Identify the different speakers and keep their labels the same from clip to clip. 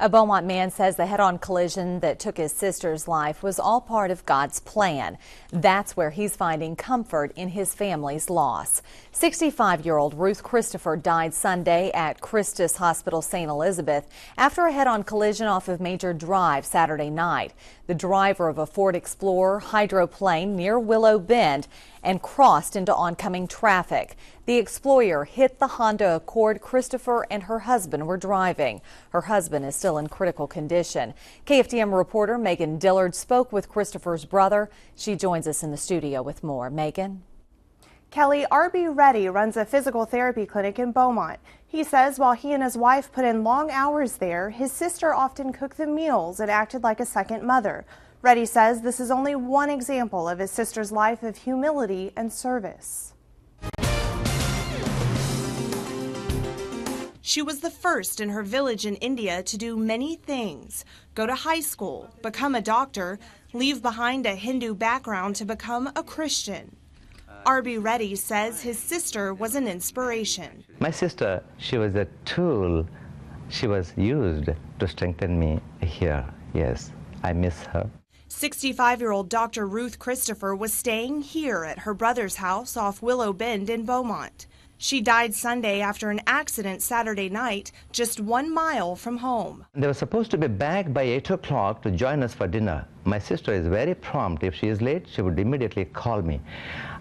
Speaker 1: A Beaumont man says the head-on collision that took his sister's life was all part of God's plan. That's where he's finding comfort in his family's loss. 65-year-old Ruth Christopher died Sunday at Christus Hospital Saint Elizabeth after a head-on collision off of Major Drive Saturday night. The driver of a Ford Explorer hydroplane near Willow Bend and crossed into oncoming traffic. The Explorer hit the Honda Accord Christopher and her husband were driving. Her husband is still in critical condition. KFDM reporter Megan Dillard spoke with Christopher's brother. She joins us in the studio with more. Megan?
Speaker 2: Kelly, Reddy runs a physical therapy clinic in Beaumont. He says while he and his wife put in long hours there, his sister often cooked the meals and acted like a second mother. Reddy says this is only one example of his sister's life of humility and service.
Speaker 3: She was the first in her village in India to do many things: go to high school, become a doctor, leave behind a Hindu background to become a Christian. Reddy says his sister was an inspiration.
Speaker 4: My sister, she was a tool. She was used to strengthen me here. Yes, I miss her.
Speaker 3: 65-year-old Dr. Ruth Christopher was staying here at her brother's house off Willow Bend in Beaumont. She died Sunday after an accident Saturday night, just 1 mile from home.
Speaker 4: They were supposed to be back by 8 o'clock to join us for dinner. My sister is very prompt. If she is late, she would immediately call me.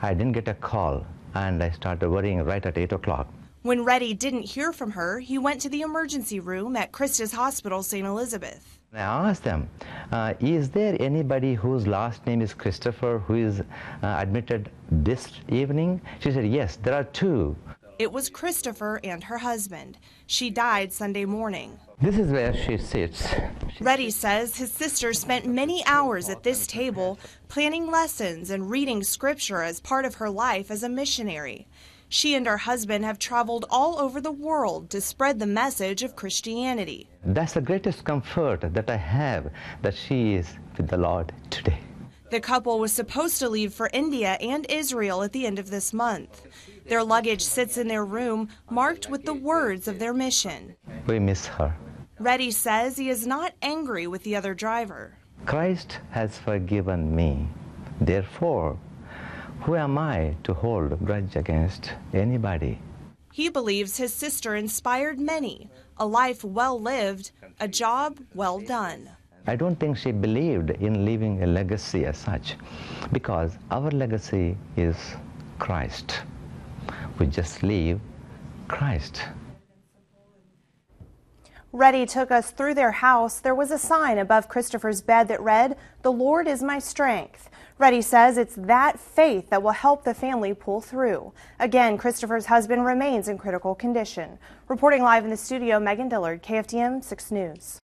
Speaker 4: I didn't get a call, and I started worrying right at 8 o'clock.
Speaker 3: When Reddy didn't hear from her, he went to the emergency room at Christus Hospital Saint Elizabeth.
Speaker 4: I asked them, is there anybody whose last name is Christopher who is admitted this evening? She said, yes, there are 2.
Speaker 3: It was Christopher and her husband. She died Sunday morning.
Speaker 4: This is where she sits.
Speaker 3: Reddy says his sister spent many hours at this table planning lessons and reading scripture as part of her life as a missionary. She and her husband have traveled all over the world to spread the message of Christianity.
Speaker 4: That's the greatest comfort that I have, that she is with the Lord today.
Speaker 3: The couple was supposed to leave for India and Israel at the end of this month. Their luggage sits in their room, marked with the words of their mission.
Speaker 4: We miss her.
Speaker 3: Reddy says he is not angry with the other driver.
Speaker 4: Christ has forgiven me. Therefore, who am I to hold a grudge against anybody?
Speaker 3: He believes his sister inspired many, a life well lived, a job well done.
Speaker 4: I don't think she believed in leaving a legacy as such, because our legacy is Christ. We just leave Christ.
Speaker 2: Reddy took us through their house. There was a sign above Christopher's bed that read, "The Lord is my strength." Reddy says it's that faith that will help the family pull through. Again, Christopher's husband remains in critical condition. Reporting live in the studio, Megan Dillard, KFDM 6 News.